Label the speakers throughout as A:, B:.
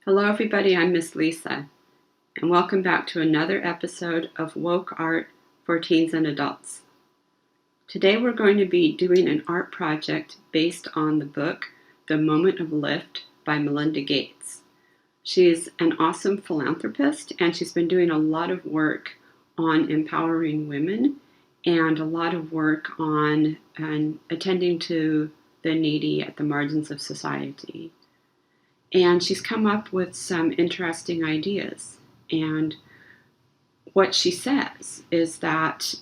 A: Hello, everybody. I'm Miss Lisa, and welcome back to another episode of Woke Art for Teens and Adults. Today, we're going to be doing an art project based on the book The Moment of Lift by Melinda Gates. She's an awesome philanthropist, and she's been doing a lot of work on empowering women and a lot of work on attending to the needy at the margins of society. And she's come up with some interesting ideas. And what she says is that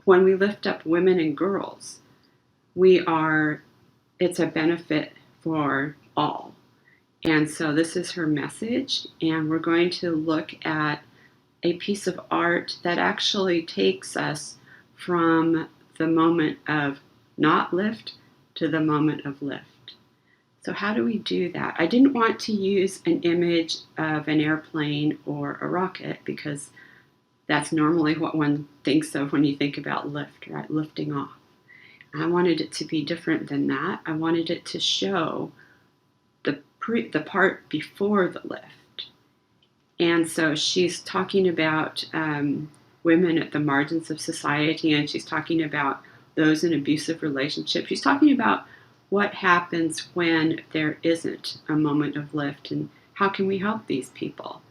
A: when we lift up women and girls, it's a benefit for all. And so this is her message, and we're going to look at a piece of art that actually takes us from the moment of not lift to the moment of lift. So how do we do that? I didn't want to use an image of an airplane or a rocket because that's normally what one thinks of when you think about lift, right? Lifting off. I wanted it to be different than that. I wanted it to show the part before the lift. And so she's talking about women at the margins of society, and she's talking about those in abusive relationships. She's talking about what happens when there isn't a moment of lift and how can we help these people.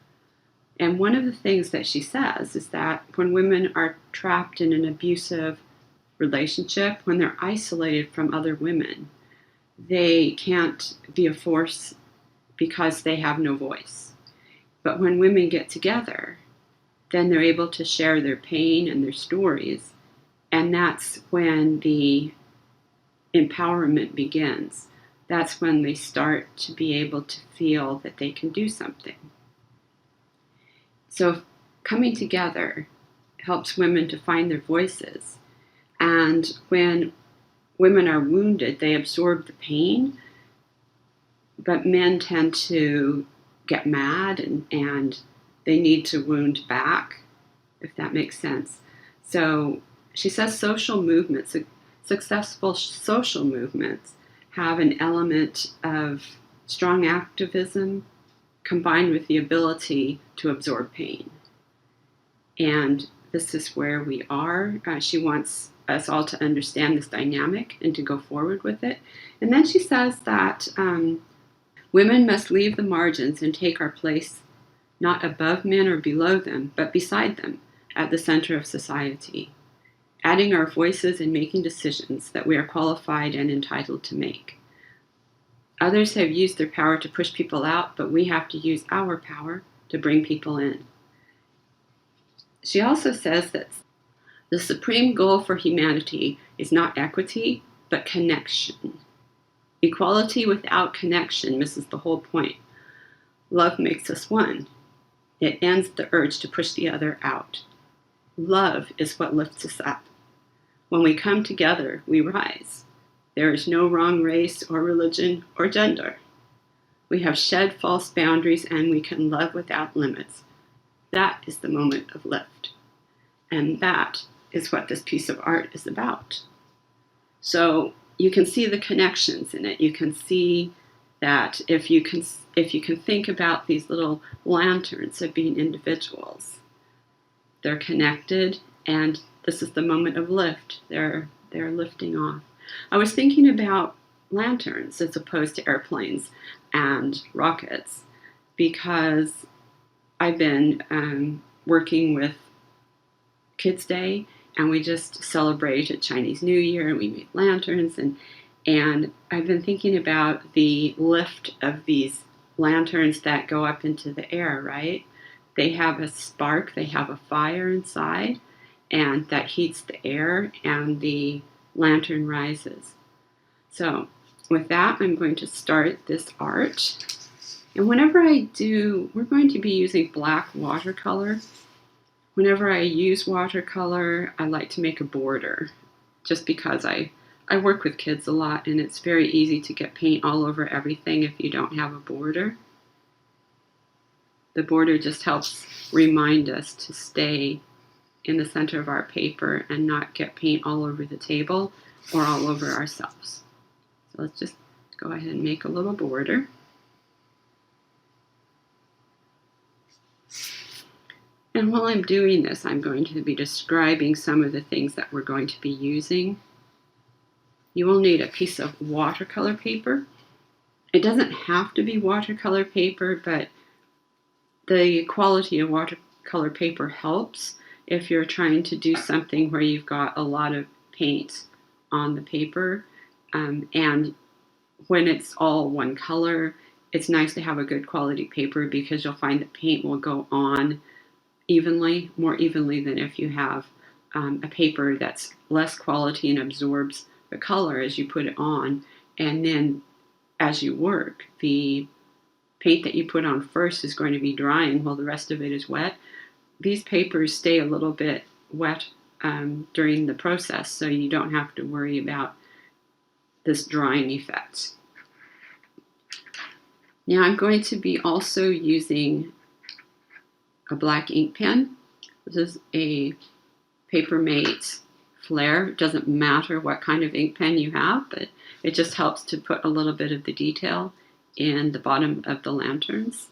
A: And one of the things that she says is that when women are trapped in an abusive relationship, when they're isolated from other women, they can't be a force because they have no voice. But when women get together, then they're able to share their pain and their stories, and that's when the empowerment begins. That's when they start to be able to feel that they can do something. So coming together helps women to find their voices. And when women are wounded, they absorb the pain, but men tend to get mad and they need to wound back, if that makes sense. So she says social movements, successful social movements, have an element of strong activism combined with the ability to absorb pain. And this is where we are. She wants us all to understand this dynamic and to go forward with it. And then she says that women must leave the margins and take our place not above men or below them, but beside them at the center of society, adding our voices and making decisions that we are qualified and entitled to make. Others have used their power to push people out, but we have to use our power to bring people in. She also says that the supreme goal for humanity is not equity, but connection. Equality without connection misses the whole point. Love makes us one. It ends the urge to push the other out. Love is what lifts us up. When we come together, we rise. There is no wrong race or religion or gender. We have shed false boundaries and we can love without limits. That is the moment of lift. And that is what this piece of art is about. So you can see the connections in it. You can see that if you can think about these little lanterns of being individuals, they're connected, and this is the moment of lift. They're lifting off. I was thinking about lanterns as opposed to airplanes and rockets because I've been working with Kids Day, and we just celebrated Chinese New Year, and we made lanterns, and I've been thinking about the lift of these lanterns that go up into the air, right? They have a spark, they have a fire inside, and that heats the air, and the lantern rises. So with that, I'm going to start this art. And whenever I do, we're going to be using black watercolor. Whenever I use watercolor, I like to make a border, just because I work with kids a lot, and it's very easy to get paint all over everything if you don't have a border. The border just helps remind us to stay in the center of our paper and not get paint all over the table or all over ourselves. So let's just go ahead and make a little border. And while I'm doing this, I'm going to be describing some of the things that we're going to be using. You will need a piece of watercolor paper. It doesn't have to be watercolor paper, but the quality of watercolor paper helps if you're trying to do something where you've got a lot of paint on the paper. And when it's all one color, it's nice to have a good quality paper because you'll find that paint will go on evenly, more evenly than if you have a paper that's less quality and absorbs the color as you put it on. And then as you work, the paint that you put on first is going to be drying while the rest of it is wet. These papers stay a little bit wet during the process, so you don't have to worry about this drying effect. Now I'm going to be also using a black ink pen. This is a Papermate Flare. It doesn't matter what kind of ink pen you have, but it just helps to put a little bit of the detail in the bottom of the lanterns.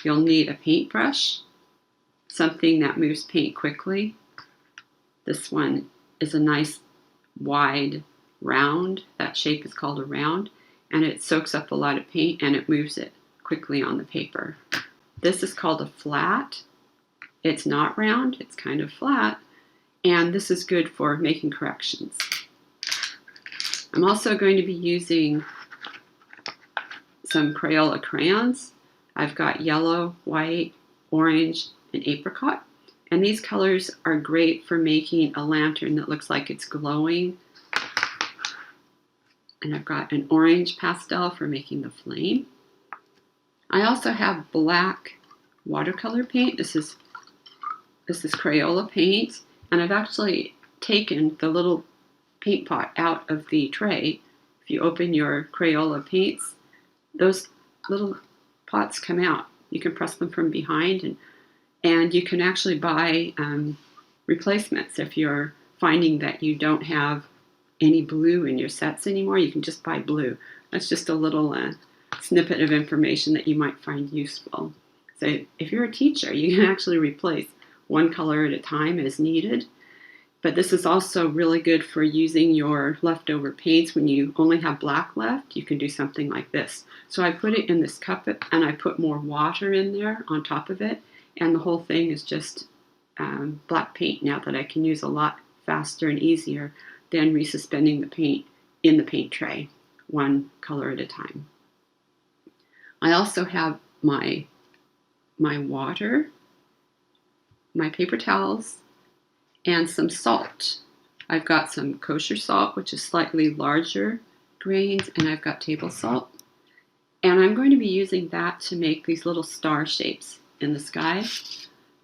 A: You'll need a paintbrush, something that moves paint quickly. This one is a nice wide round. That shape is called a round, and it soaks up a lot of paint and it moves it quickly on the paper. This is called a flat. It's not round, it's kind of flat, and this is good for making corrections. I'm also going to be using some Crayola crayons. I've got yellow, white, orange, and apricot. And these colors are great for making a lantern that looks like it's glowing. And I've got an orange pastel for making the flame. I also have black watercolor paint. This is Crayola paint. And I've actually taken the little paint pot out of the tray. If you open your Crayola paints, those little pots come out. You can press them from behind, and you can actually buy replacements. If you're finding that you don't have any blue in your sets anymore, you can just buy blue. That's just a little snippet of information that you might find useful. So if you're a teacher, you can actually replace one color at a time as needed. But this is also really good for using your leftover paints. When you only have black left, you can do something like this. So I put it in this cup and I put more water in there on top of it. And the whole thing is just black paint now that I can use a lot faster and easier than resuspending the paint in the paint tray, one color at a time. I also have my water, my paper towels, and some salt. I've got some kosher salt, which is slightly larger grains, and I've got table salt. And I'm going to be using that to make these little star shapes in the sky.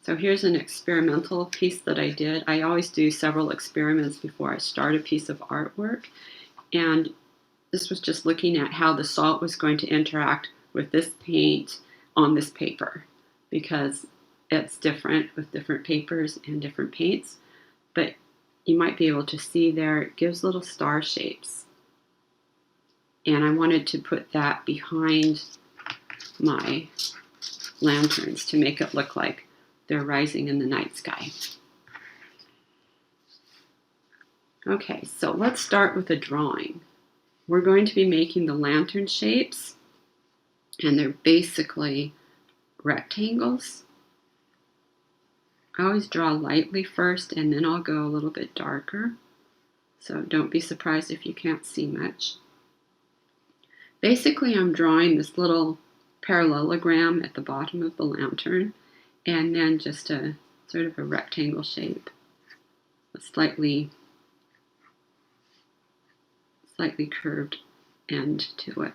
A: So here's an experimental piece that I did. I always do several experiments before I start a piece of artwork. And this was just looking at how the salt was going to interact with this paint on this paper, because it's different with different papers and different paints. But you might be able to see there, it gives little star shapes. And I wanted to put that behind my lanterns to make it look like they're rising in the night sky. Okay, so let's start with a drawing. We're going to be making the lantern shapes, and they're basically rectangles. I always draw lightly first, and then I'll go a little bit darker. So don't be surprised if you can't see much. Basically, I'm drawing this little parallelogram at the bottom of the lantern, and then just a sort of a rectangle shape, a slightly curved end to it.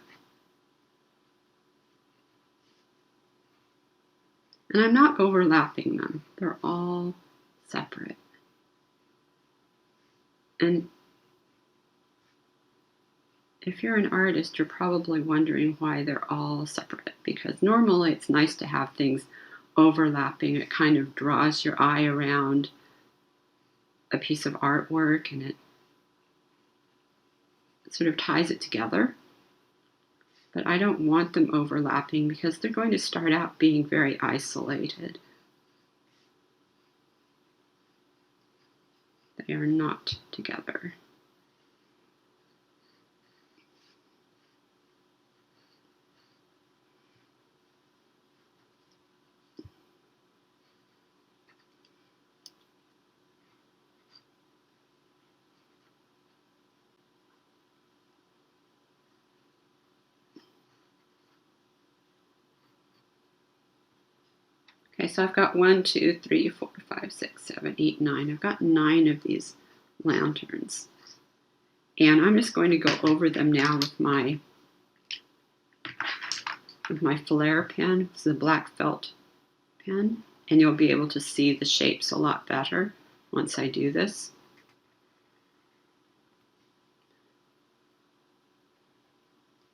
A: And I'm not overlapping them. They're all separate. And if you're an artist, you're probably wondering why they're all separate, because normally it's nice to have things overlapping. It kind of draws your eye around a piece of artwork, and it sort of ties it together. But I don't want them overlapping because they're going to start out being very isolated. they are not together. Okay, so I've got 1, 2, 3, 4, 5, 6, 7, 8, 9. I've got 9 of these lanterns. And I'm just going to go over them now with my Flair pen. This is a black felt pen. And you'll be able to see the shapes a lot better once I do this.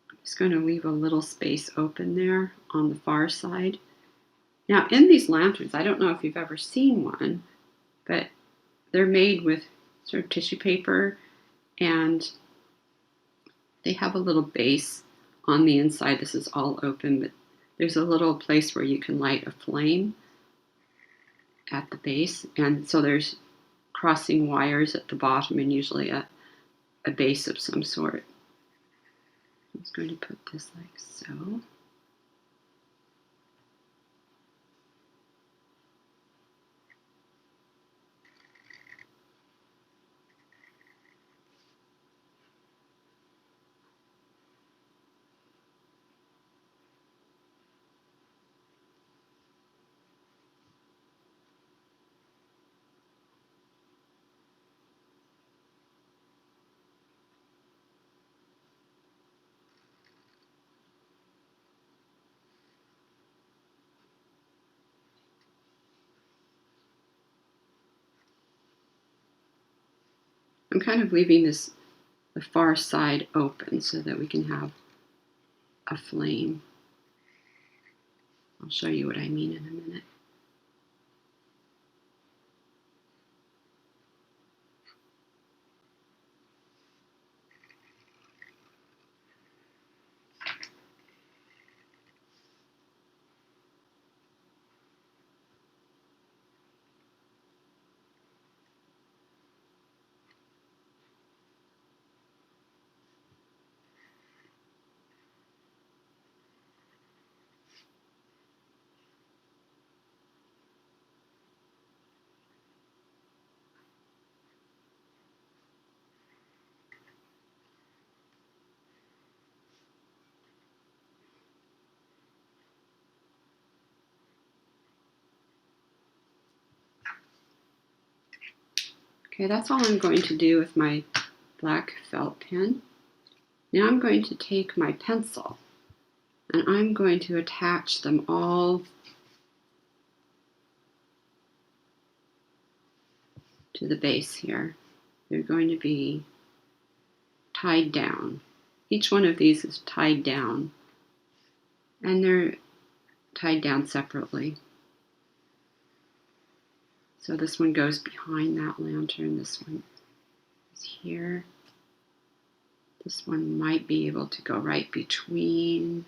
A: I'm just going to leave a little space open there on the far side. Now, in these lanterns, I don't know if you've ever seen one, but they're made with sort of tissue paper, and they have a little base on the inside. This is all open, but there's a little place where you can light a flame at the base. And so there's crossing wires at the bottom and usually a base of some sort. I'm just going to put this like so. I'm kind of leaving the far side open so that we can have a flame. I'll show you what I mean in a minute. Okay, that's all I'm going to do with my black felt pen. Now I'm going to take my pencil and I'm going to attach them all to the base here. They're going to be tied down. Each one of these is tied down, and they're tied down separately. So this one goes behind that lantern, this one is here. This one might be able to go right between.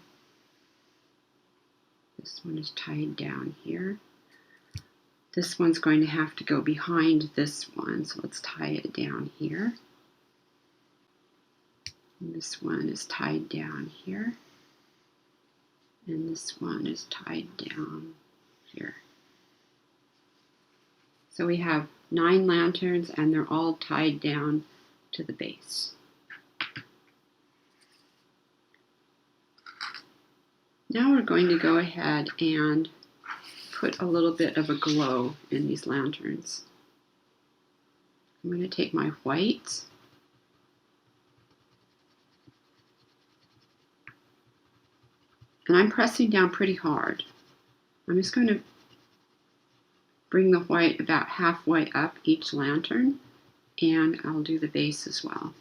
A: This one is tied down here. This one's going to have to go behind this one, so let's tie it down here. And this one is tied down here. And this one is tied down here. So we have 9 lanterns and they're all tied down to the base. Now we're going to go ahead and put a little bit of a glow in these lanterns. I'm going to take my white and I'm pressing down pretty hard. I'm just going to bring the white about halfway up each lantern, and I'll do the base as well.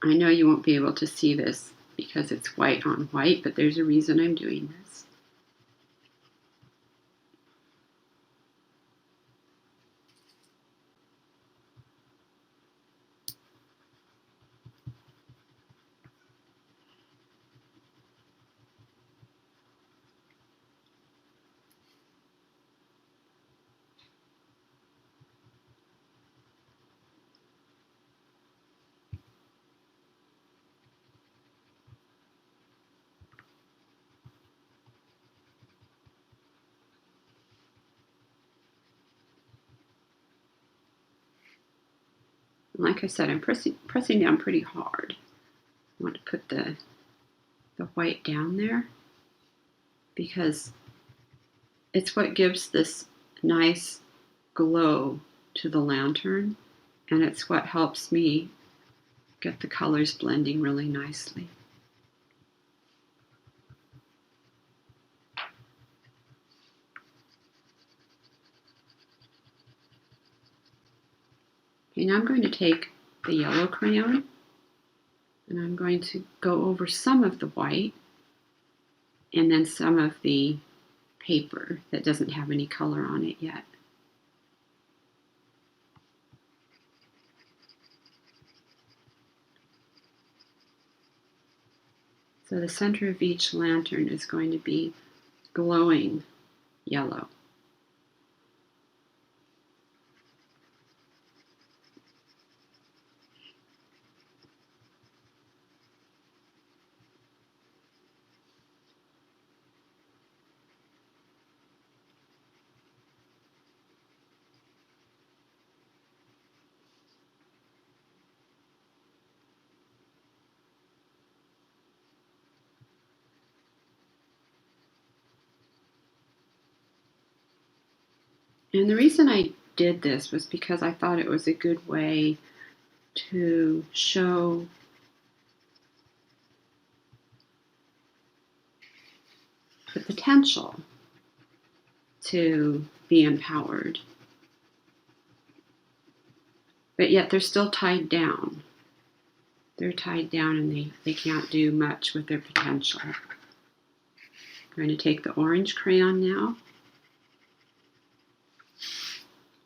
A: I know you won't be able to see this because it's white on white, but there's a reason I'm doing this. And like I said, I'm pressing down pretty hard. I want to put the white down there because it's what gives this nice glow to the lantern, and it's what helps me get the colors blending really nicely. Okay, now I'm going to take the yellow crayon and I'm going to go over some of the white and then some of the paper that doesn't have any color on it yet. So the center of each lantern is going to be glowing yellow. And the reason I did this was because I thought it was a good way to show the potential to be empowered. But yet they're still tied down. They're tied down and they can't do much with their potential. I'm going to take the orange crayon now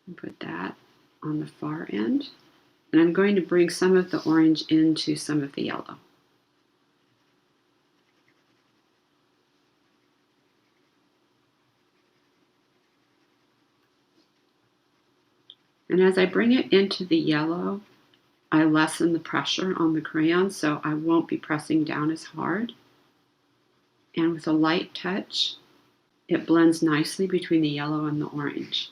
A: and put that on the far end. And I'm going to bring some of the orange into some of the yellow. And as I bring it into the yellow, I lessen the pressure on the crayon so I won't be pressing down as hard. And with a light touch, it blends nicely between the yellow and the orange.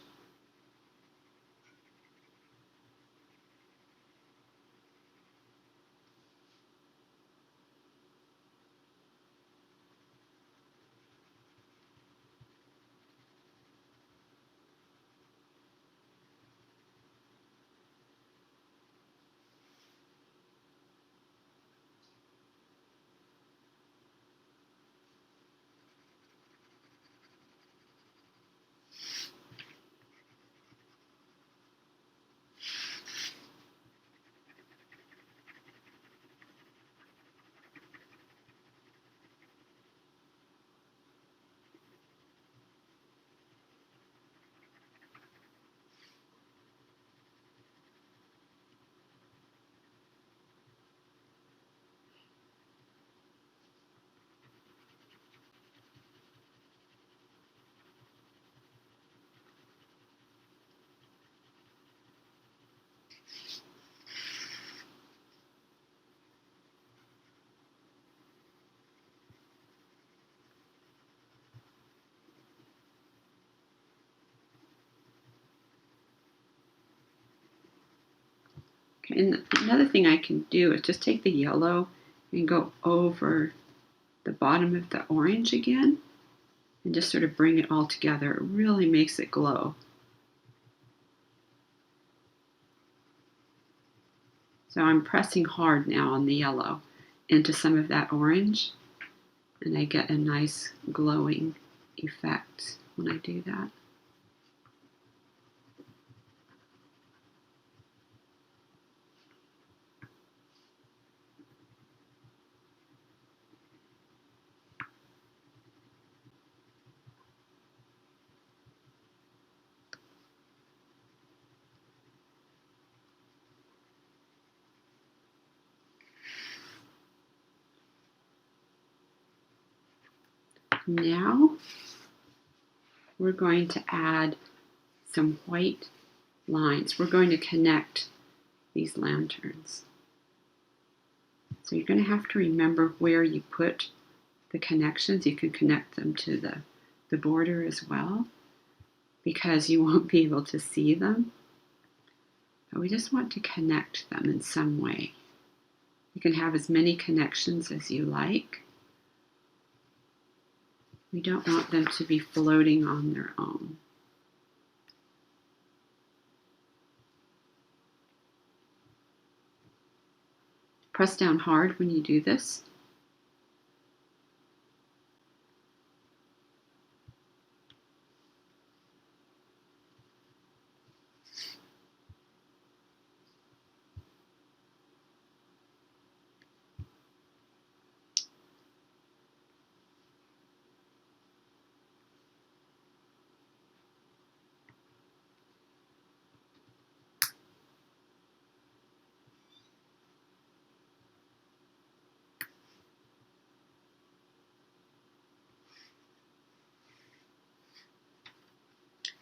A: Okay, and another thing I can do is just take the yellow and go over the bottom of the orange again and just sort of bring it all together. It really makes it glow. So I'm pressing hard now on the yellow into some of that orange, and I get a nice glowing effect when I do that. Now we're going to add some white lines. We're going to connect these lanterns. So you're going to have to remember where you put the connections. You can connect them to the border as well, because you won't be able to see them. But we just want to connect them in some way. You can have as many connections as you like. We don't want them to be floating on their own. Press down hard when you do this.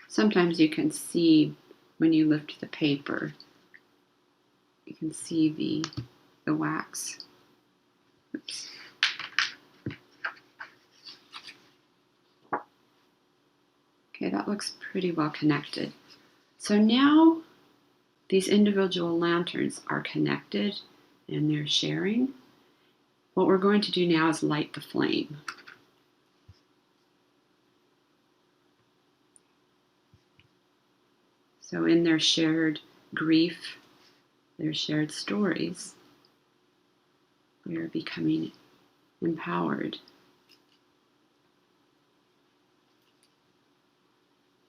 A: Sometimes you can see when you lift the paper, you can see the wax. Oops. Okay, that looks pretty well connected. So now these individual lanterns are connected and they're sharing. What we're going to do now is light the flame. So in their shared grief, their shared stories, we are becoming empowered.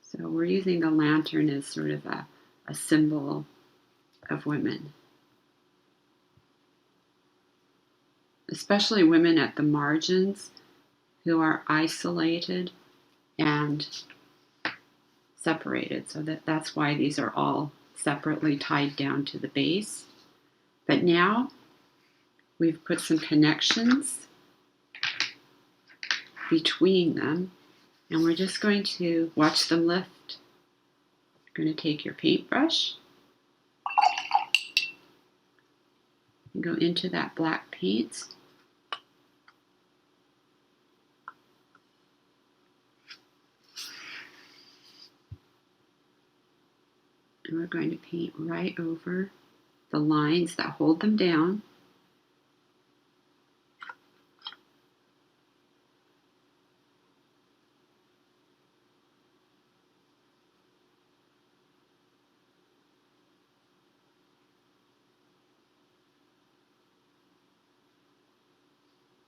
A: So we're using the lantern as sort of a symbol of women. Especially women at the margins who are isolated and separated. So that's why these are all separately tied down to the base. But now we've put some connections between them, and we're just going to watch them lift. You're going to take your paintbrush and go into that black paint. And we're going to paint right over the lines that hold them down.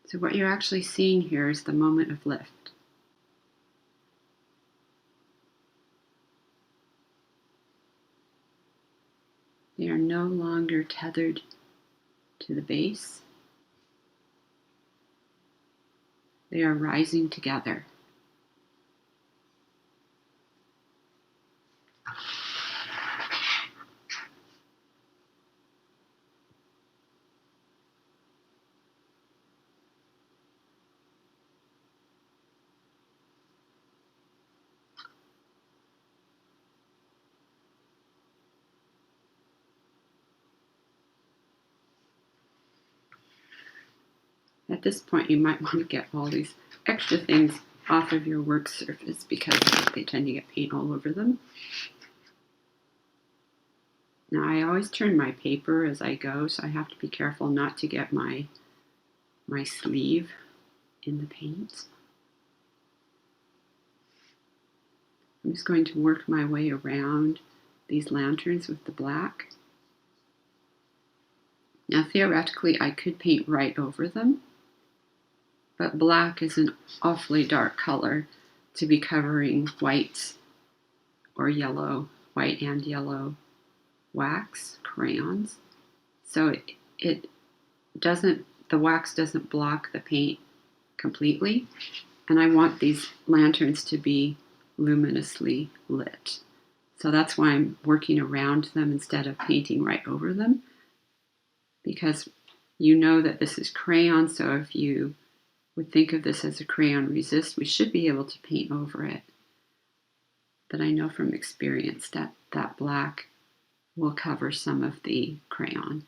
A: So what you're actually seeing here is the moment of lift. They are no longer tethered to the base. They are rising together. At this point, you might want to get all these extra things off of your work surface because they tend to get paint all over them. Now, I always turn my paper as I go, so I have to be careful not to get my sleeve in the paint. I'm just going to work my way around these lanterns with the black. Now, theoretically, I could paint right over them, but black is an awfully dark color to be covering white or yellow, white and yellow wax crayons. So it doesn't, the wax doesn't block the paint completely, and I want these lanterns to be luminously lit. So that's why I'm working around them instead of painting right over them, because you know that this is crayon, so if you would think of this as a crayon resist, we should be able to paint over it. But I know from experience that that black will cover some of the crayon.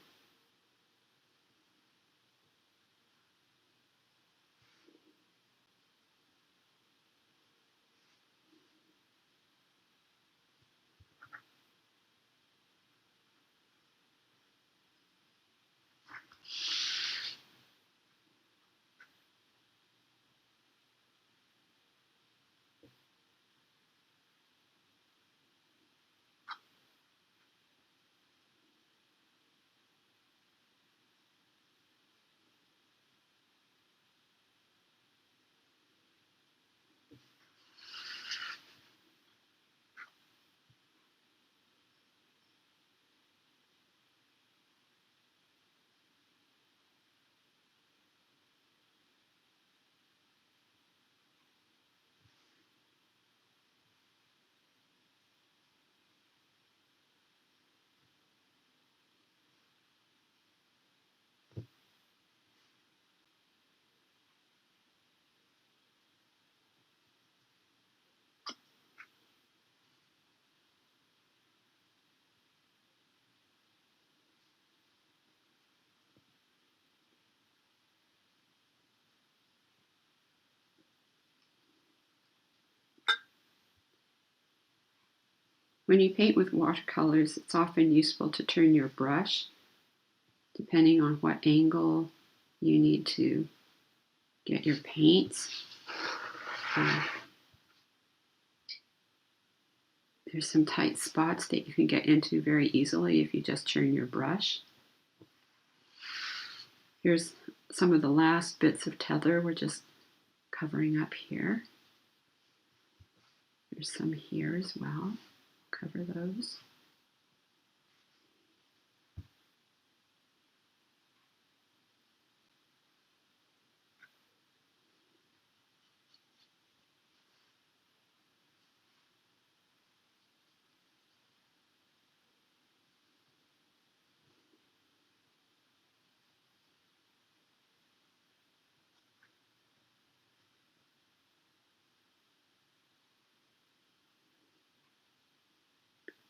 A: When you paint with watercolors, it's often useful to turn your brush, depending on what angle you need to get your paints. There's some tight spots that you can get into very easily if you just turn your brush. Here's some of the last bits of tether we're just covering up here. There's some here as well. Cover those.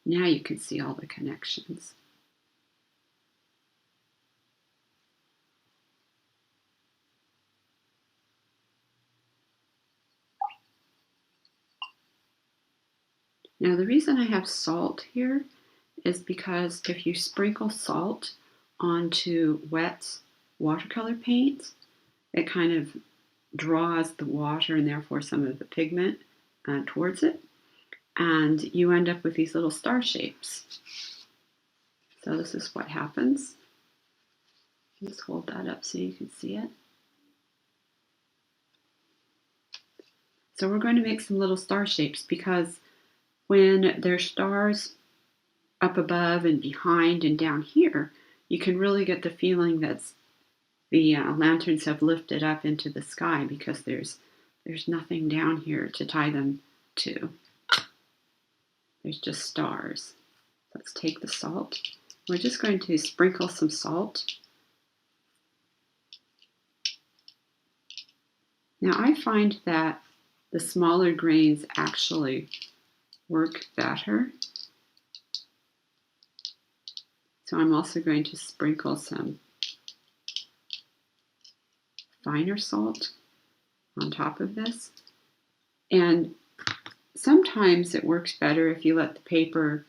A: Now you can see all the connections. Now the reason I have salt here is because if you sprinkle salt onto wet watercolor paints, it kind of draws the water and therefore some of the pigment towards it, and you end up with these little star shapes. So this is what happens. Just hold that up so you can see it. So we're going to make some little star shapes because when there's stars up above and behind and down here, you can really get the feeling that the lanterns have lifted up into the sky because there's nothing down here to tie them to. There's just stars. Let's take the salt. We're just going to sprinkle some salt. Now I find that the smaller grains actually work better. So I'm also going to sprinkle some finer salt on top of this. And sometimes it works better if you let the paper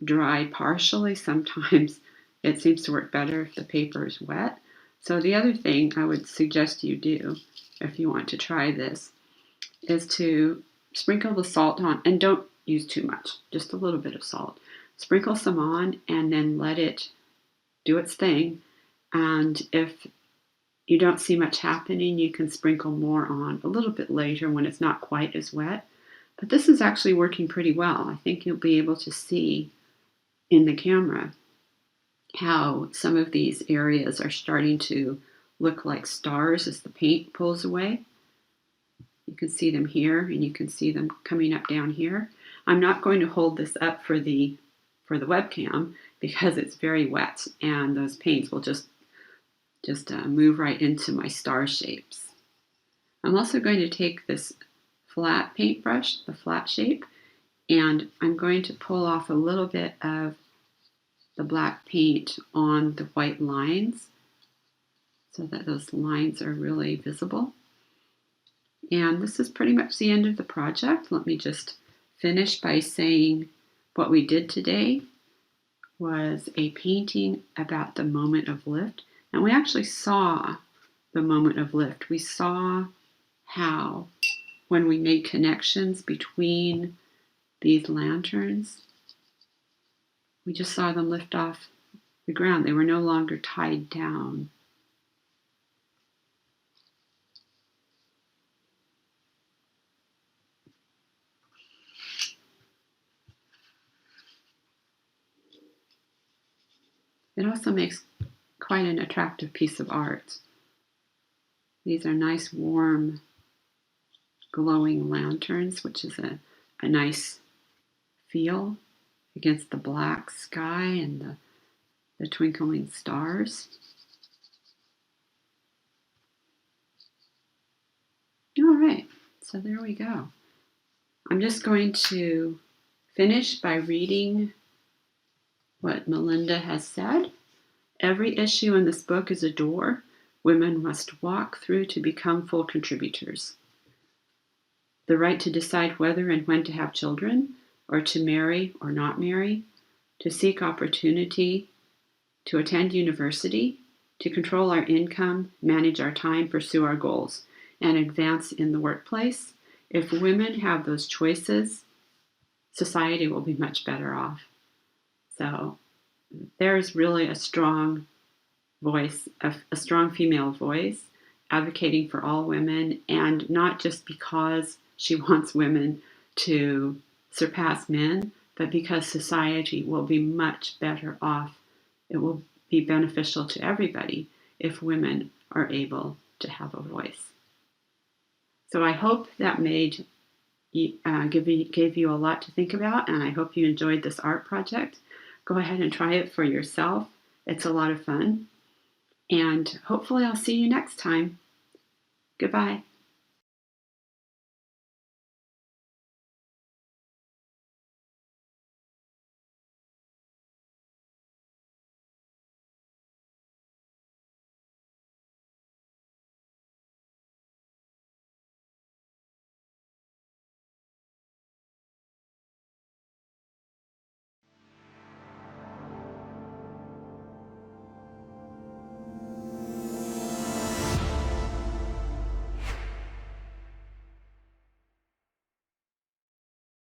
A: dry partially. Sometimes it seems to work better if the paper is wet. So the other thing I would suggest you do, if you want to try this, is to sprinkle the salt on, and don't use too much, just a little bit of salt. Sprinkle some on and then let it do its thing. And if you don't see much happening, you can sprinkle more on a little bit later when it's not quite as wet. But this is actually working pretty well. I think you'll be able to see in the camera how some of these areas are starting to look like stars as the paint pulls away. You can see them here, and you can see them coming up down here. I'm not going to hold this up for the webcam because it's very wet, and those paints will just move right into my star shapes. I'm also going to take this flat paintbrush, the flat shape, and I'm going to pull off a little bit of the black paint on the white lines so that those lines are really visible. And this is pretty much the end of the project. Let me just finish by saying what we did today was a painting about the moment of lift. And we actually saw the moment of lift. We saw how when we made connections between these lanterns, we just saw them lift off the ground. They were no longer tied down. It also makes quite an attractive piece of art. These are nice, warm, glowing lanterns, which is a nice feel against the black sky and the twinkling stars. All right, so there we go. I'm just going to finish by reading what Melinda has said. Every issue in this book is a door women must walk through to become full contributors. The right to decide whether and when to have children, or to marry or not marry, to seek opportunity, to attend university, to control our income, manage our time, pursue our goals, and advance in the workplace. If women have those choices, society will be much better off. So there's really a strong voice, a strong female voice advocating for all women, and not just because she wants women to surpass men, but because society will be much better off. It will be beneficial to everybody if women are able to have a voice. So I hope that gave you a lot to think about, and I hope you enjoyed this art project. Go ahead and try it for yourself. It's a lot of fun. And hopefully I'll see you next time. Goodbye.